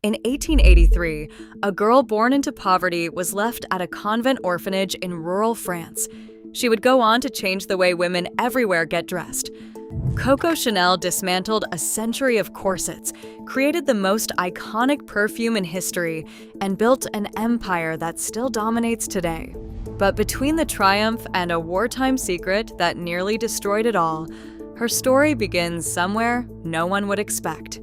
In 1883, a girl born into poverty was left at a convent orphanage in rural France. She would go on to change the way women everywhere get dressed. Coco Chanel dismantled a century of corsets, created the most iconic perfume in history, and built an empire that still dominates today. But between the triumph and a wartime secret that nearly destroyed it all, her story begins somewhere no one would expect.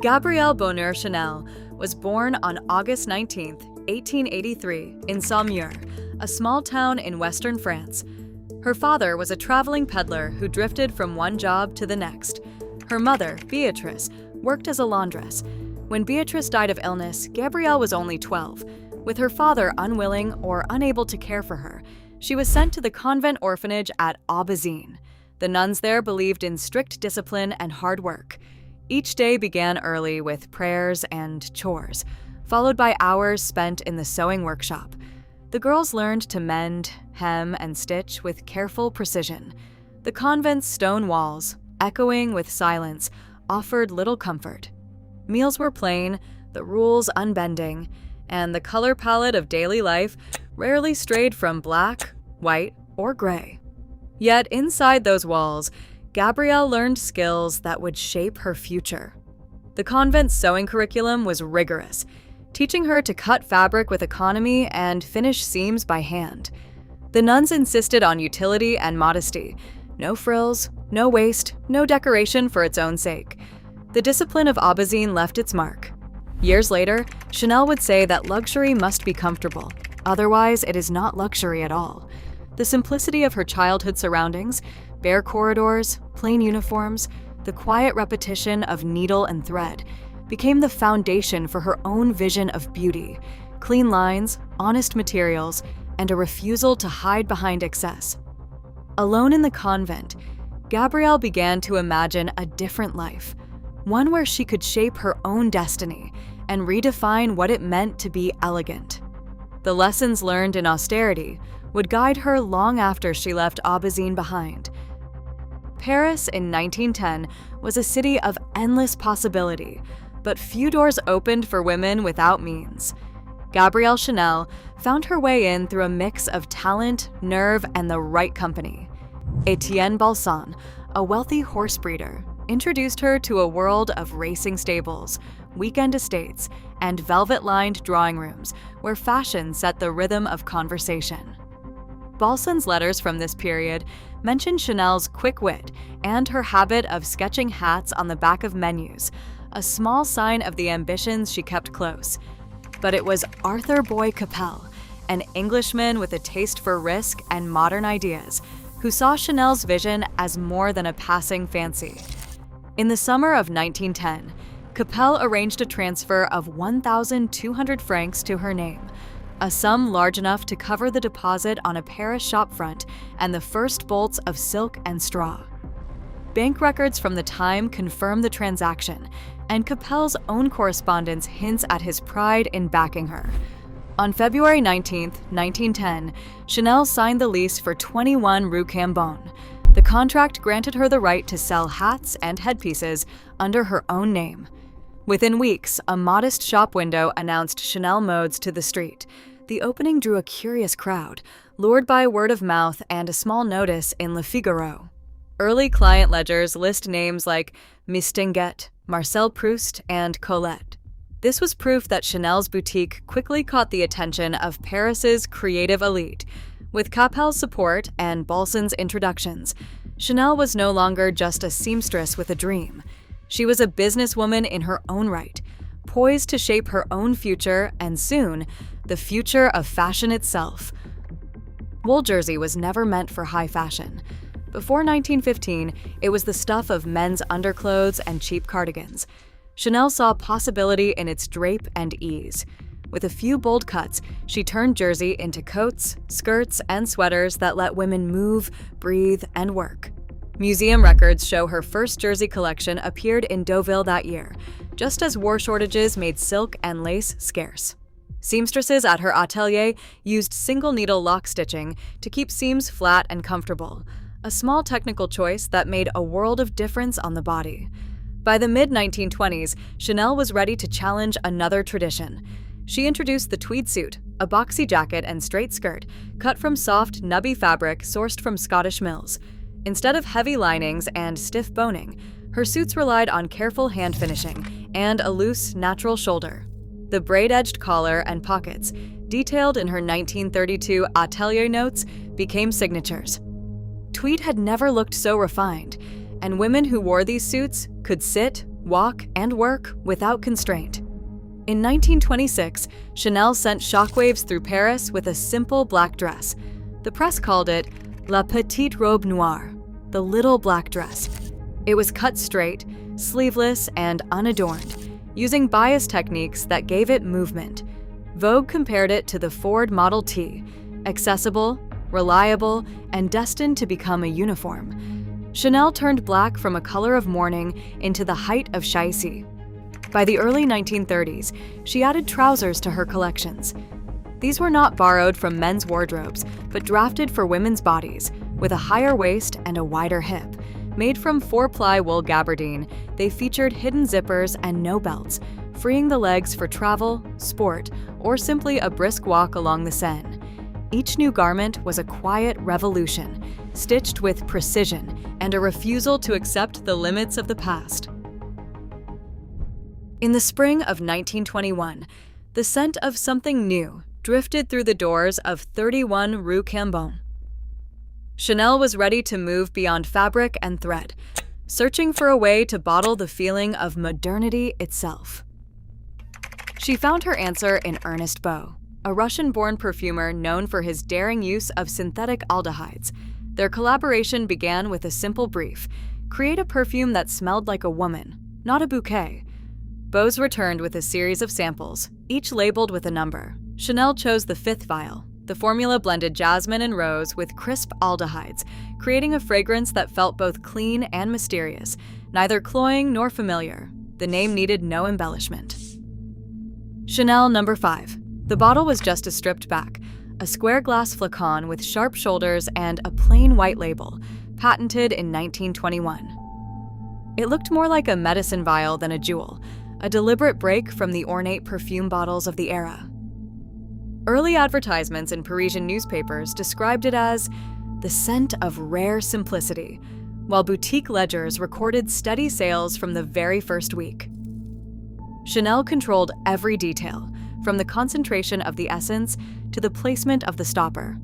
Gabrielle Bonheur Chanel was born on August 19, 1883, in Saumur, a small town in western France. Her father was a traveling peddler who drifted from one job to the next. Her mother, Beatrice, worked as a laundress. When Beatrice died of illness, Gabrielle was only 12. With her father unwilling or unable to care for her, she was sent to the convent orphanage at Aubazine. The nuns there believed in strict discipline and hard work. Each day began early with prayers and chores, followed by hours spent in the sewing workshop. The girls learned to mend, hem, and stitch with careful precision. The convent's stone walls, echoing with silence, offered little comfort. Meals were plain, the rules unbending, and the color palette of daily life rarely strayed from black, white, or gray. Yet inside those walls, Gabrielle learned skills that would shape her future. The convent's sewing curriculum was rigorous, teaching her to cut fabric with economy and finish seams by hand. The nuns insisted on utility and modesty. No frills, no waste, no decoration for its own sake. The discipline of Aubazine left its mark. Years later, Chanel would say that luxury must be comfortable. Otherwise, it is not luxury at all. The simplicity of her childhood surroundings, bare corridors, plain uniforms, the quiet repetition of needle and thread, became the foundation for her own vision of beauty: clean lines, honest materials, and a refusal to hide behind excess. Alone in the convent, Gabrielle began to imagine a different life, one where she could shape her own destiny and redefine what it meant to be elegant. The lessons learned in austerity would guide her long after she left Aubazine behind. Paris in 1910 was a city of endless possibility, but few doors opened for women without means. Gabrielle Chanel found her way in through a mix of talent, nerve, and the right company. Etienne Balsan, a wealthy horse breeder, introduced her to a world of racing stables, weekend estates, and velvet-lined drawing rooms where fashion set the rhythm of conversation. Balsan's letters from this period mention Chanel's quick wit and her habit of sketching hats on the back of menus, a small sign of the ambitions she kept close. But it was Arthur Boy Capel, an Englishman with a taste for risk and modern ideas, who saw Chanel's vision as more than a passing fancy. In the summer of 1910, Capel arranged a transfer of 1,200 francs to her name, a sum large enough to cover the deposit on a Paris shopfront and the first bolts of silk and straw. Bank records from the time confirm the transaction, and Capel's own correspondence hints at his pride in backing her. On February 19, 1910, Chanel signed the lease for 21 Rue Cambon. The contract granted her the right to sell hats and headpieces under her own name. Within weeks, a modest shop window announced Chanel modes to the street. The opening drew a curious crowd, lured by word of mouth and a small notice in Le Figaro. Early client ledgers list names like Mistinguett, Marcel Proust, and Colette. This was proof that Chanel's boutique quickly caught the attention of Paris's creative elite. With Capel's support and Balsan's introductions, Chanel was no longer just a seamstress with a dream. She was a businesswoman in her own right, poised to shape her own future and soon, the future of fashion itself. Wool jersey was never meant for high fashion. Before 1915, it was the stuff of men's underclothes and cheap cardigans. Chanel saw possibility in its drape and ease. With a few bold cuts, she turned jersey into coats, skirts, and sweaters that let women move, breathe, and work. Museum records show her first jersey collection appeared in Deauville that year, just as war shortages made silk and lace scarce. Seamstresses at her atelier used single-needle lock stitching to keep seams flat and comfortable, a small technical choice that made a world of difference on the body. By the mid-1920s, Chanel was ready to challenge another tradition. She introduced the tweed suit, a boxy jacket and straight skirt, cut from soft, nubby fabric sourced from Scottish mills. Instead of heavy linings and stiff boning, her suits relied on careful hand finishing and a loose, natural shoulder. The braid-edged collar and pockets, detailed in her 1932 Atelier notes, became signatures. Tweed had never looked so refined, and women who wore these suits could sit, walk, and work without constraint. In 1926, Chanel sent shockwaves through Paris with a simple black dress. The press called it La Petite Robe Noire, the little black dress. It was cut straight, sleeveless, and unadorned, using bias techniques that gave it movement. Vogue compared it to the Ford Model T, accessible, reliable, and destined to become a uniform. Chanel turned black from a color of mourning into the height of chic. By the early 1930s, she added trousers to her collections. These were not borrowed from men's wardrobes, but drafted for women's bodies, with a higher waist and a wider hip. Made from 4-ply wool gabardine, they featured hidden zippers and no belts, freeing the legs for travel, sport, or simply a brisk walk along the Seine. Each new garment was a quiet revolution, stitched with precision and a refusal to accept the limits of the past. In the spring of 1921, the scent of something new drifted through the doors of 31 Rue Cambon. Chanel was ready to move beyond fabric and thread, searching for a way to bottle the feeling of modernity itself. She found her answer in Ernest Beau, a Russian-born perfumer known for his daring use of synthetic aldehydes. Their collaboration began with a simple brief: create a perfume that smelled like a woman, not a bouquet. Beau's returned with a series of samples, each labeled with a number. Chanel chose the 5th vial. The formula blended jasmine and rose with crisp aldehydes, creating a fragrance that felt both clean and mysterious, neither cloying nor familiar. The name needed no embellishment. Chanel No. 5. The bottle was just a stripped back, a square glass flacon with sharp shoulders and a plain white label, patented in 1921. It looked more like a medicine vial than a jewel, a deliberate break from the ornate perfume bottles of the era. Early advertisements in Parisian newspapers described it as the scent of rare simplicity, while boutique ledgers recorded steady sales from the very first week. Chanel controlled every detail, from the concentration of the essence to the placement of the stopper.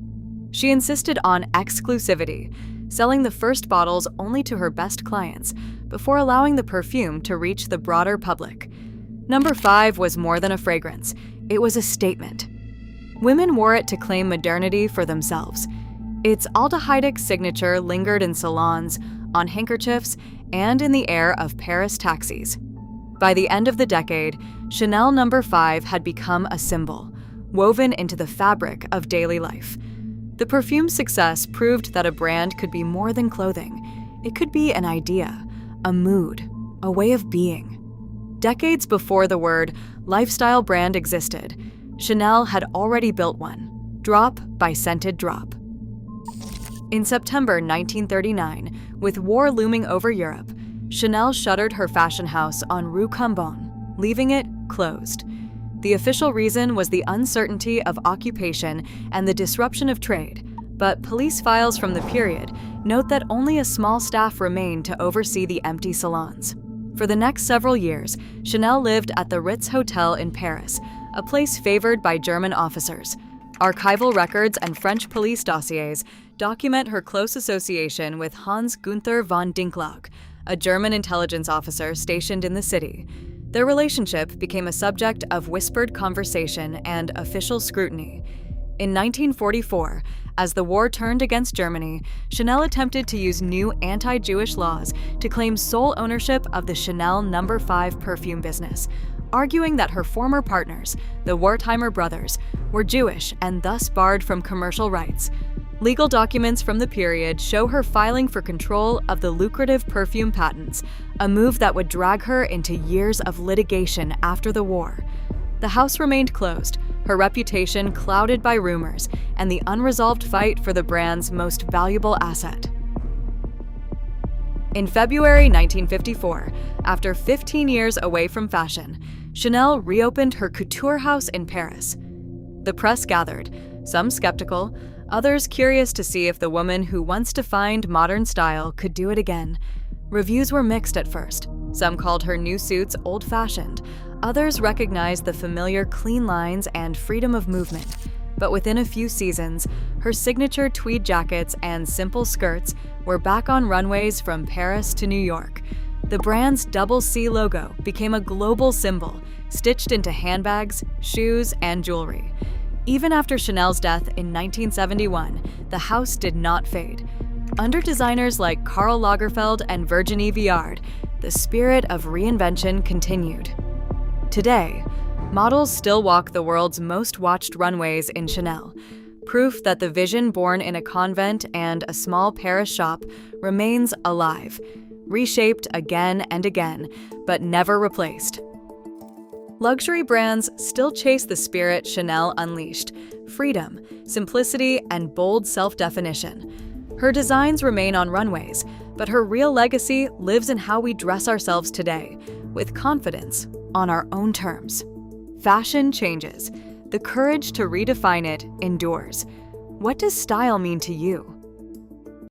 She insisted on exclusivity, selling the first bottles only to her best clients before allowing the perfume to reach the broader public. No. 5 was more than a fragrance, it was a statement. Women wore it to claim modernity for themselves. Its aldehydic signature lingered in salons, on handkerchiefs, and in the air of Paris taxis. By the end of the decade, Chanel No. 5 had become a symbol, woven into the fabric of daily life. The perfume's success proved that a brand could be more than clothing. It could be an idea, a mood, a way of being. Decades before the word lifestyle brand existed, Chanel had already built one, drop by scented drop. In September 1939, with war looming over Europe, Chanel shuttered her fashion house on Rue Cambon, leaving it closed. The official reason was the uncertainty of occupation and the disruption of trade, but police files from the period note that only a small staff remained to oversee the empty salons. For the next several years, Chanel lived at the Ritz Hotel in Paris, a place favored by German officers. Archival records and French police dossiers document her close association with Hans Gunther von Dinklage, a German intelligence officer stationed in the city. Their relationship became a subject of whispered conversation and official scrutiny. In 1944, as the war turned against Germany, Chanel attempted to use new anti-Jewish laws to claim sole ownership of the Chanel No. 5 perfume business, arguing that her former partners, the Wertheimer brothers, were Jewish and thus barred from commercial rights. Legal documents from the period show her filing for control of the lucrative perfume patents, a move that would drag her into years of litigation after the war. The house remained closed, her reputation clouded by rumors, and the unresolved fight for the brand's most valuable asset. In February 1954, after 15 years away from fashion, Chanel reopened her couture house in Paris. The press gathered, some skeptical, others curious to see if the woman who once defined modern style could do it again. Reviews were mixed at first. Some called her new suits old-fashioned. Others recognized the familiar clean lines and freedom of movement. But within a few seasons, her signature tweed jackets and simple skirts were back on runways from Paris to New York. The brand's double C logo became a global symbol, stitched into handbags, shoes, and jewelry. Even after Chanel's death in 1971, the house did not fade. Under designers like Karl Lagerfeld and Virginie Viard, the spirit of reinvention continued. Today, models still walk the world's most watched runways in Chanel, proof that the vision born in a convent and a small Paris shop remains alive, reshaped again and again, but never replaced. Luxury brands still chase the spirit Chanel unleashed: freedom, simplicity, and bold self-definition. Her designs remain on runways, but her real legacy lives in how we dress ourselves today, with confidence, on our own terms. Fashion changes. The courage to redefine it endures. What does style mean to you?